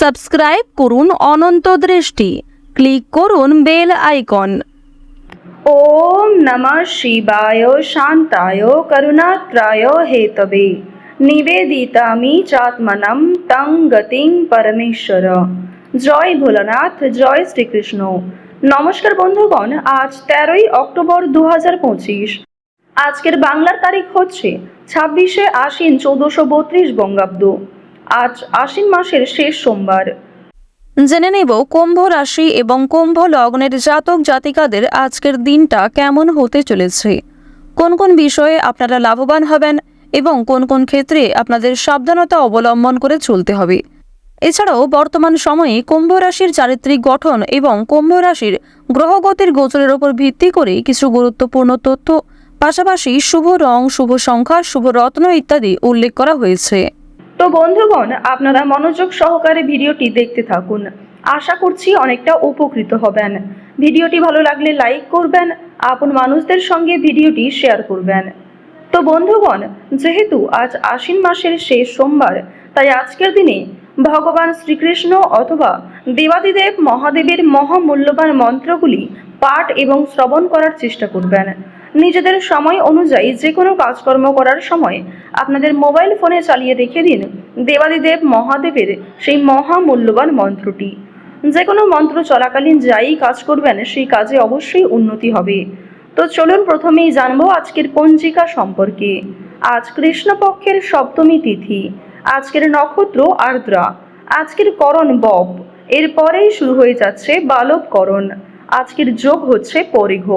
Subscribe করুন অনন্ত দৃষ্টি, click করুন বেল আইকন। ওম নমঃ শিবায় শান্তায় করুণাত্রায় হেতবে নিবেদিতামি চাত্মনম তং গতিং পরমেশ্বর। জয় ভোলানাথ, জয় শ্রীকৃষ্ণ। নমস্কার বন্ধুগণ, আজ 13ই অক্টোবর 2025। আজকের বাংলার তারিখ হচ্ছে 26শে আশ্বিন 1432 বঙ্গাব্দ। আজ আশ্বিন মাসের শেষ সোমবার। জেনে নেব কুম্ভ রাশি এবং কুম্ভ লগ্নের জাতক জাতিকাদের আজকের দিনটা কেমন হতে চলেছে, কোন কোন বিষয়ে আপনারা লাভবান হবেন এবং কোন কোন ক্ষেত্রে আপনাদের সাবধানতা অবলম্বন করে চলতে হবে। এছাড়াও বর্তমান সময়ে কুম্ভ রাশির চারিত্রিক গঠন এবং কুম্ভ রাশির গ্রহগতির গোচরের উপর ভিত্তি করে কিছু গুরুত্বপূর্ণ তথ্য, পাশাপাশি শুভ রং, শুভ সংখ্যা, শুভ রত্ন ইত্যাদি উল্লেখ করা হয়েছে। তো বন্ধুগণ, আপনারা মনোযোগ সহকারে ভিডিওটি দেখতে থাকুন। আশা করছি অনেকটা উপকৃত হবেন। ভিডিওটি ভালো লাগলে লাইক করবেন, আপন মানুষদের সঙ্গে ভিডিওটি শেয়ার করবেন। তো বন্ধুগণ, যেহেতু আজ আশ্বিন মাসের শেষ সোমবার, তাই আজকের দিনে ভগবান শ্রীকৃষ্ণ অথবা দেবাদিদেব মহাদেবের মহামূল্যবান মন্ত্রগুলি পাঠ এবং শ্রবণ করার চেষ্টা করবেন। নিজেদের সময় অনুযায়ী যে কোনো কাজকর্ম করার সময় আপনাদের মোবাইল ফোনে চালিয়ে রেখে দিন দেবাদিদেব মহাদেবের সেই মহামূল্যবান মন্ত্রটি। যে কোনো মন্ত্র চলাকালীন যাই কাজ করবেন সেই কাজে অবশ্যই উন্নতি হবে। তো চলুন প্রথমেই জানবো আজকের পঞ্জিকা সম্পর্কে। আজ কৃষ্ণপক্ষের সপ্তমী তিথি। আজকের নক্ষত্র আর্দ্রা। আজকের করণ বব। এরপরেই শুরু হয়ে যাচ্ছে বালবকরণ। আজকের যোগ হচ্ছে পরিঘ।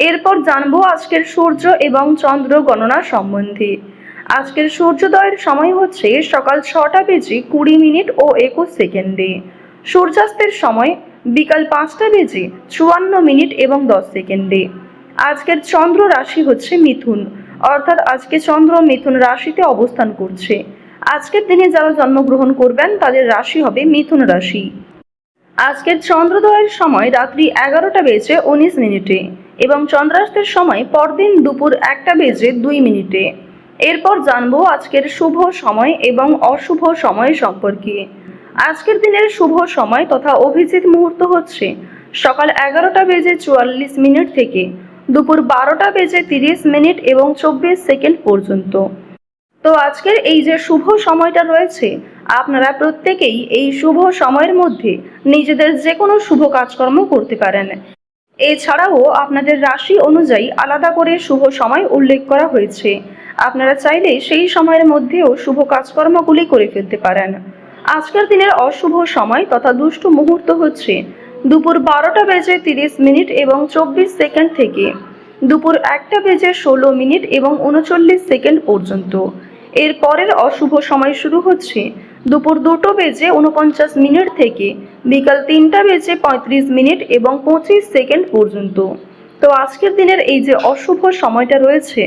এরপর জানবো আজকের সূর্য এবং চন্দ্র গণনা সম্বন্ধে। আজকের সূর্যোদয়ের সময় হচ্ছে সকাল 6টা বেজে 20 মিনিট ও 21 সেকেন্ডে। সূর্যাস্তের সময় বিকাল 5টা বেজে 54 মিনিট এবং 10 সেকেন্ডে। আজকের চন্দ্র রাশি হচ্ছে মিথুন, অর্থাৎ আজকে চন্দ্র মিথুন রাশিতে অবস্থান করছে। আজকের দিনে যারা জন্মগ্রহণ করবেন তাদের রাশি হবে মিথুন রাশি। আজকের চন্দ্রোদয়ের সময় রাত্রি 11টা বেজে 19 মিনিটে এবং চন্দ্রাস্তের সময় পরদিন দুপুর 1টা বেজে 2 মিনিটে। এরপর জানবো আজকের শুভ সময় এবং অশুভ সময় সম্পর্কে। আজকের দিনের শুভ সময় তথা অভিজিৎ মুহূর্ত হচ্ছে সকাল 11টা বেজে 44 মিনিট থেকে দুপুর 12টা বেজে 30 মিনিট এবং 24 সেকেন্ড পর্যন্ত। তো আজকের এই যে শুভ সময়টা রয়েছে, আপনারা প্রত্যেকেই এই শুভ সময়ের মধ্যে নিজেদের যে কোনো শুভ কাজকর্ম করতে পারেন। এছাড়াও আপনাদের রাশি অনুযায়ী আলাদা করে শুভ সময় উল্লেখ করা হয়েছে। আপনারা চাইলে সেই সময়ের মধ্যেও শুভ কাজকর্মগুলি করে ফেলতে পারেন। আজকের দিনের অশুভ সময় তথা দুষ্ট মুহূর্ত হচ্ছে দুপুর 12টা বেজে 30 মিনিট এবং 24 সেকেন্ড থেকে দুপুর 1টা বেজে 16 মিনিট এবং 39 সেকেন্ড পর্যন্ত। এর পরের অশুভ সময় শুরু হচ্ছে দুপুর 2টা বেজে 49 মিনিট থেকে বিকাল 3টা বেজে 35 মিনিট এবং 25 সেকেন্ড পর্যন্ত। তো আজকের দিনের এই যে অশুভ সময়টা রয়েছে,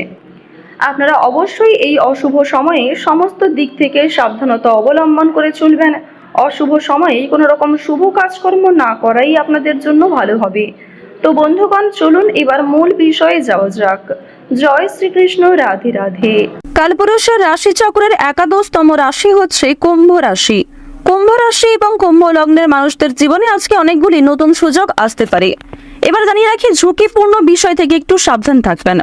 আপনারা অবশ্যই এই অশুভ সময়ে সমস্ত দিক থেকে সাবধানতা অবলম্বন করে চলবেন। অশুভ সময়ে কোনো রকম শুভ কাজকর্ম না করাই আপনাদের জন্য ভালো হবে। তো বন্ধুগণ, চলুন এবার মূল বিষয়ে যাওয়া যাক। জয় শ্রীকৃষ্ণ, রাধে রাধে। কালপুরুষের রাশিচক্রের একাদশতম রাশি হচ্ছে কুম্ভ রাশি। কুম্ভ রাশি এবং কুম্ভ লগ্নের মানুষদের জীবনে আজকে অনেকগুলি নতুন সুযোগ আসতে পারে। এবার জানিয়ে রাখি, ঝুঁকিপূর্ণ বিষয় থেকে একটু সাবধান থাকবেন।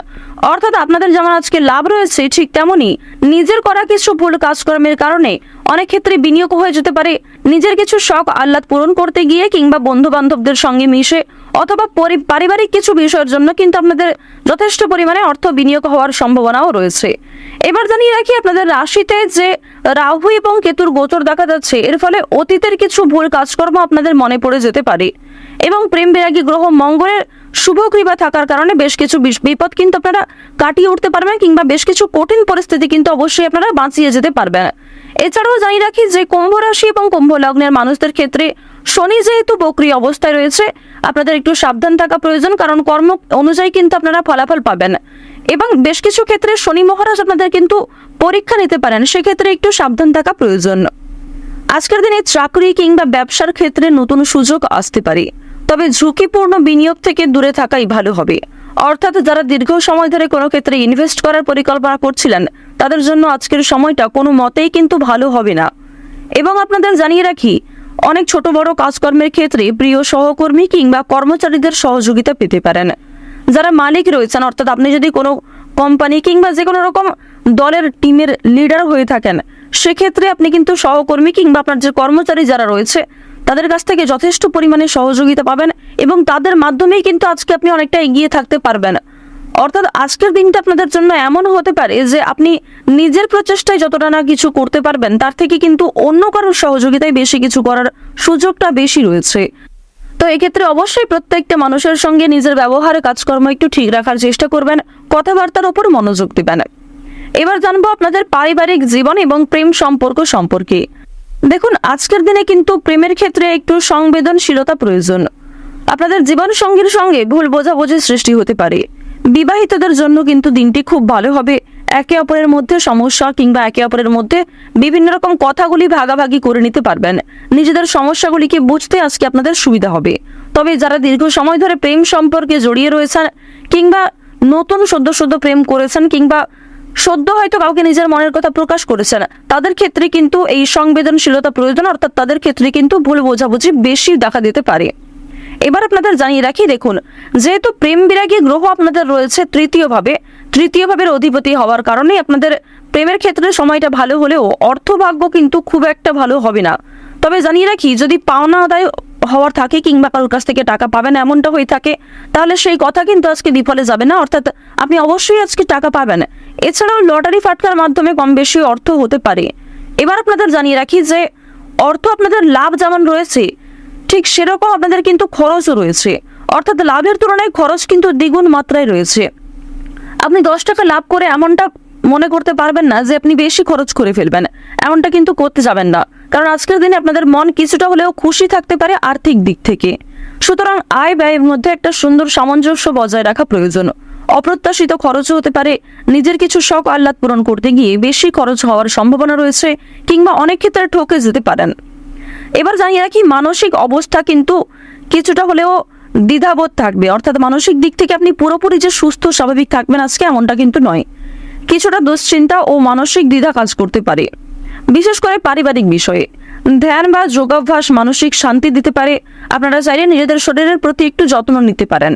অর্থাৎ আপনাদের যেমন আজকে লাভ রয়েছে, ঠিক তেমনই নিজের করা কিছু ভুল কাজকর্মের কারণে অনেক ক্ষেত্রে বিনিয়োগ হয়ে যেতে পারে। নিজের কিছু শখ আহ্লাদ পূরণ করতে গিয়ে কিংবা বন্ধু বান্ধবদের সঙ্গে মিশে অথবা পারিবারিক কিছু বিষয়ের জন্য কিন্তু আপনাদের যথেষ্ট পরিমাণে অর্থ বিনিয়োগ হওয়ার সম্ভাবনাও রয়েছে। এবার জানিয়ে রাখি, আপনাদের রাশিতে যে রাহু এবং কেতুর গোচর দেখা যাচ্ছে, এর ফলে অতীতের কিছু ভুল কাজকর্ম আপনাদের মনে পড়ে যেতে পারে এবং প্রেম বিরাগী গ্রহ মঙ্গলের শুভ কৃপা থাকার কারণে বেশ কিছু বিপদ কিন্তু আপনারা কাটিয়ে উঠতে পারবেন কিংবা বেশ কিছু কঠিন পরিস্থিতি কিন্তু অবশ্যই আপনারা বাঁচিয়ে যেতে পারবেন। এছাড়াও জানিয়ে রাখি যে কুম্ভ রাশি এবং কুম্ভ লগ্নের মানুষদের ক্ষেত্রে শনি যেহেতু বক্রী অবস্থায় রয়েছে, আপনাদের একটু সাবধান থাকা প্রয়োজন, কারণ কর্ম অনুযায়ী কিন্তু আপনারা ফলাফল পাবেন এবং বেশ কিছু ক্ষেত্রে শনি মহারাজ আপনাদের কিন্তু পরীক্ষা নিতে পারেন, সেক্ষেত্রে একটু সাবধান থাকা প্রয়োজন। আজকের দিনে চাকরি কিংবা ব্যবসার ক্ষেত্রে নতুন সুযোগ আসতে পারে, তবে ঝুঁকিপূর্ণ বিনিয়োগ থেকে দূরে থাকাই ভালো হবে। অর্থাৎ যারা দীর্ঘ সময় ধরে কোনো ক্ষেত্রে ইনভেস্ট করার পরিকল্পনা করছিলেন, তাদের জন্য আজকের সময়টা কোনো মতেই কিন্তু ভালো হবে না। এবং আপনাদের জানিয়ে রাখি, অনেক ছোট বড় কাজকর্মের ক্ষেত্রে প্রিয় সহকর্মী কিংবা কর্মচারীদের সহযোগিতা পেতে পারেন। যারা মালিক রয়েছেন, অর্থাৎ আপনি যদি কোনো কোম্পানি কিংবা যে কোনো রকম দলের টিমের লিডার হয়ে থাকেন, সেক্ষেত্রে আপনি কিন্তু সহকর্মী কিংবা আপনার যে কর্মচারী যারা রয়েছে তাদের কাছ থেকে যথেষ্ট পরিমাণে সহযোগিতা পাবেন এবং তাদের মাধ্যমেই কিন্তু আজকে আপনি অনেকটা এগিয়ে থাকতে পারবেন। অর্থাৎ আজকের দিনটা আপনাদের জন্য এমন হতে পারে যে আপনি নিজের প্রচেষ্টায় যতটা না কিছু করতে পারবেন, তার থেকে কিন্তু অন্য কারোর সহযোগিতায় বেশি কিছু করার সুযোগটা বেশি রয়েছে। তো এক্ষেত্রে অবশ্যই প্রত্যেকটা মানুষের সঙ্গে নিজের ব্যবহার কাজকর্ম একটু ঠিক রাখার চেষ্টা করবেন, কথাবার্তার ওপর মনোযোগ দিবেন। এবার জানবো আপনাদের পারিবারিক জীবন এবং প্রেম সম্পর্ক সম্পর্কে। দেখুন, আজকের দিনে কিন্তু প্রেমের ক্ষেত্রে একটু সংবেদনশীলতা প্রয়োজন। আপনাদের জীবন সঙ্গীর সঙ্গে ভুল বোঝাবুঝির সৃষ্টি হতে পারে। বিবাহিতদের জন্য কিন্তু দিনটি খুব ভালো হবে। একে অপরের মধ্যে সমস্যা কিংবা একে অপরের মধ্যে বিভিন্ন রকম কথাগুলি ভাগাভাগি করে নিতে পারবেন। নিজেদের সমস্যাগুলিকে বুঝতে আজকে আপনাদের সুবিধা হবে। তবে যারা দীর্ঘ সময় ধরে প্রেম সম্পর্কে জড়িয়ে রয়েছেন কিংবা নতুন সদ্য প্রেম করেছেন কিংবা সদ্য হয়তো কাউকে নিজের মনের কথা প্রকাশ করেছেন, তাদের ক্ষেত্রে কিন্তু এই সংবেদনশীলতা প্রয়োজন, অর্থাৎ তাদের ক্ষেত্রে কিন্তু ভুল বোঝাবুঝি বেশি দেখা দিতে পারে। এবার আপনাদের জানিয়ে রাখি, দেখুন, যেহেতু প্রেম বিরাগী গ্রহ আপনাদের রয়েছে তৃতীয় ভাবের অধিপতি হওয়ার কারণে আপনাদের প্রেমের ক্ষেত্রে সময়টা ভালো হলেও অর্থভাগ্য কিন্তু খুব একটা ভালো হবে না। তবে জানিয়ে রাখি, যদি পাওনা আদায় হওয়ার থাকে কিংবা কারোর কাছ থেকে টাকা পাবেন এমনটা হয়ে থাকে, তাহলে সেই কথা কিন্তু আজকে বিফলে যাবে না, অর্থাৎ আপনি অবশ্যই আজকে টাকা পাবেন। এছাড়াও লটারি ফাটকার মাধ্যমে কম বেশি অর্থ হতে পারে। এবার আপনাদের জানিয়ে রাখি যে অর্থ আপনাদের লাভ যেমন রয়েছে, ঠিক সেরকম আপনাদের কিন্তু খরচও রয়েছে, অর্থাৎ লাভের তুলনায় খরচ কিন্তু দ্বিগুণ মাত্রায় রয়েছে। আপনি 10 টাকা লাভ করে এমনটা মনে করতে পারবেন না যে আপনি বেশি খরচ করে ফেলবেন, এমনটা কিন্তু করতে যাবেন না, কারণ আজকের দিনে আপনাদের মন কিছুটা হলেও খুশি থাকতে পারে আর্থিক দিক থেকে। সুতরাং আয় ব্যয়ের মধ্যে একটা সুন্দর সামঞ্জস্য বজায় রাখা প্রয়োজন। অপ্রত্যাশিত খরচও হতে পারে। নিজের কিছু শখ আহ্লাদ পূরণ করতে গিয়ে বেশি খরচ হওয়ার সম্ভাবনা রয়েছে কিংবা অনেক ক্ষেত্রে ঠকে যেতে পারেন। এবার জানিয়ে রাখি, মানসিক অবস্থা কিন্তু কিছুটা হলেও দ্বিধাবোধ থাকবে, অর্থাৎ মানসিক দিক থেকে আপনি পুরোপুরি যে সুস্থ স্বাভাবিক থাকবেন আজকে এমনটা কিন্তু নয়। কিছুটা দুশ্চিন্তা ও মানসিক দ্বিধা কাজ করতে পারে, বিশেষ করে পারিবারিক বিষয়ে। ধ্যান বা যোগাভ্যাস মানসিক শান্তি দিতে পারে। আপনারা চাইলে নিজেদের শরীরের প্রতি একটু যত্ন নিতে পারেন।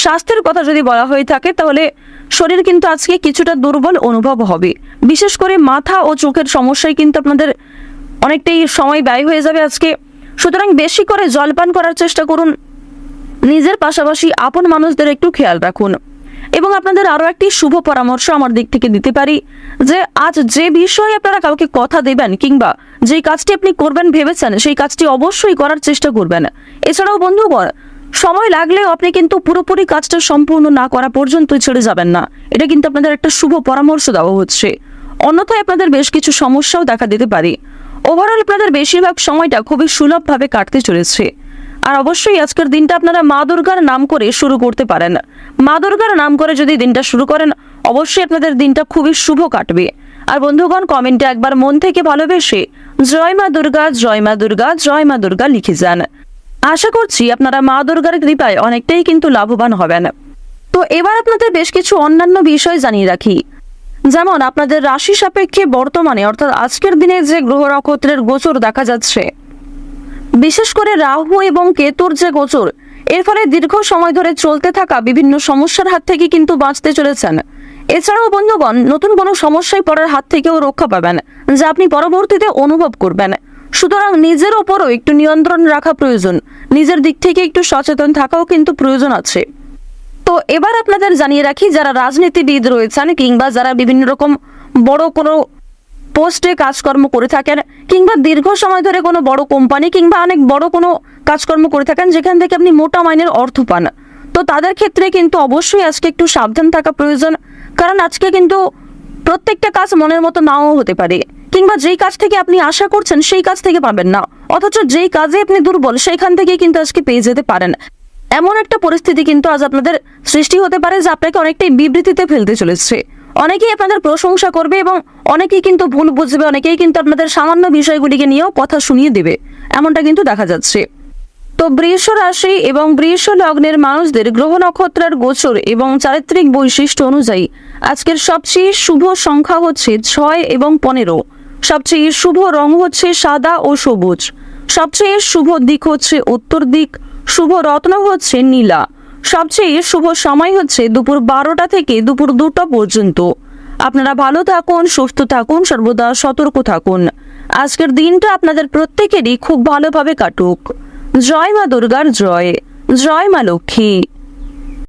স্বাস্থ্যের কথা যদি বলা হয়ে থাকে, তাহলে শরীর কিন্তু আজকে কিছুটা দুর্বল অনুভব হবে, বিশেষ করে মাথা ও চোখের সমস্যায় কিন্তু আপনাদের অনেকটাই সময় ব্যয় হয়ে যাবে আজকে। সুতরাং বেশি করে জলপান করার চেষ্টা করুন। নিজের পাশাপাশি আপন মানুষদের একটু খেয়াল রাখুন। এবং আপনাদের আরো একটি শুভ পরামর্শ আমার দিক থেকে দিতে পারি যে আজ যে বিষয়ে আপনারা কাউকে কথা দেবেন কিংবা যে কাজটি আপনি করবেন ভেবেছেন, সেই কাজটি অবশ্যই করার চেষ্টা করবেন। এছাড়াও বন্ধুগণ, সময় লাগলেও আপনি কিন্তু পুরোপুরি কাজটা সম্পূর্ণ না করা পর্যন্ত ছেড়ে যাবেন না, এটা কিন্তু আপনাদের একটা শুভ পরামর্শ দেওয়া হচ্ছে। অন্যথায় আপনাদের বেশ কিছু সমস্যাও দেখা দিতে পারে। ওভারঅল আপনাদের বেশিরভাগ সময়টা খুবই সুলভভাবে কাটতে চলেছে। আর অবশ্যই আজকের দিনটা আপনারা মা দুর্গার নাম করে শুরু করতে পারেন। মা দুর্গার নাম করে যদি দিনটা শুরু করেন, অবশ্যই আপনাদের দিনটা খুবই শুভ কাটবে। আর বন্ধুগণ, কমেন্টে একবার মন থেকে ভালোবেসে জয় মা দুর্গা, জয় মা দুর্গা, জয় মা দুর্গা লিখে যান। আশা করছি আপনারা মা দুর্গার কৃপায় অনেকটাই কিন্তু লাভবান হবেন। তো এবার আপনাদের বেশ কিছু অন্যান্য বিষয় জানিয়ে রাখি, যেমন আপনাদের রাশি সাপেক্ষে বর্তমানে অর্থাৎ আজকের দিনে যে গ্রহ নক্ষত্রের গোচর দেখা যাচ্ছে, বিশেষ করে রাহু এবং কেতুর যে গোচর, এর ফলে দীর্ঘ সময় ধরে চলতে থাকা বিভিন্ন সমস্যার হাত থেকে কিন্তু বাঁচতে চলেছেন। এছাড়াও বন্ধুগণ, নতুন কোনো সমস্যায় পড়ার হাত থেকেও রক্ষা পাবেন, যা আপনি পরবর্তীতে অনুভব করবেন। সুতরাং নিজের ওপরও একটু নিয়ন্ত্রণ রাখা প্রয়োজন, নিজের দিক থেকে একটু সচেতন থাকাও কিন্তু প্রয়োজন আছে। তো এবার আপনাদের জানিয়ে রাখি, যারা রাজনীতিবিদ রয়েছেন কিংবা যারা বিভিন্ন রকম বড় কোনো পোস্টে কাজকর্ম করে থাকেন কিংবা দীর্ঘ সময় ধরে কোনো বড় কোম্পানি কিংবা অনেক বড় কোনো কাজকর্ম করে থাকেন যেখান থেকে আপনি মোটা মাইনের অর্থ পান, তো তাদের ক্ষেত্রে কিন্তু অবশ্যই আজকে একটু সাবধান থাকা প্রয়োজন। কারণ আজকে কিন্তু প্রত্যেকটা কাজ মনের মতো নাও হতে পারে, কিংবা যেই কাজ থেকে আপনি আশা করছেন সেই কাজ থেকে পাবেন না, অথচ যেই কাজে আপনি দুর্বল সেইখান থেকে কিন্তু আজকে পেয়ে যেতে পারেন। এমন একটা পরিস্থিতি কিন্তু আজ আপনাদের সৃষ্টি হতে পারে যা আপনাকে অনেকটাই বিবৃতিতে ফেলতে চলেছে। অনেকেই আপনাদের প্রশংসা করবে এবং অনেকেই কিন্তু ভুল বুঝবে, অনেকেই কিন্তু আপনাদের সামান্য বিষয়গুলিকে নিয়েও কথা শুনিয়ে দেবে, এমনটা কিন্তু দেখা যাচ্ছে। তো বৃষ রাশি এবং বৃষ লগ্নের মানুষদের গ্রহ নক্ষত্রের গোচর এবং চারিত্রিক বৈশিষ্ট্য অনুযায়ী আজকের সবচেয়ে শুভ সংখ্যা হচ্ছে 6 এবং 15। সবচেয়ে শুভ রং হচ্ছে সাদা ও সবুজ। সবচেয়ে শুভ দিক হচ্ছে উত্তর দিক, শুভ রত্ন হচ্ছে নীলা। সবচেয়ে শুভ সময় হচ্ছে দুপুর 12টা থেকে দুপুর 2টা পর্যন্ত। আপনারা ভালো থাকুন, সুস্থ থাকুন, সর্বদা সতর্ক থাকুন। আজকের দিনটা আপনাদের প্রত্যেকেরই খুব ভালোভাবে কাটুক। জয় মা দুর্গার জয়, জয় মা লক্ষ্মী।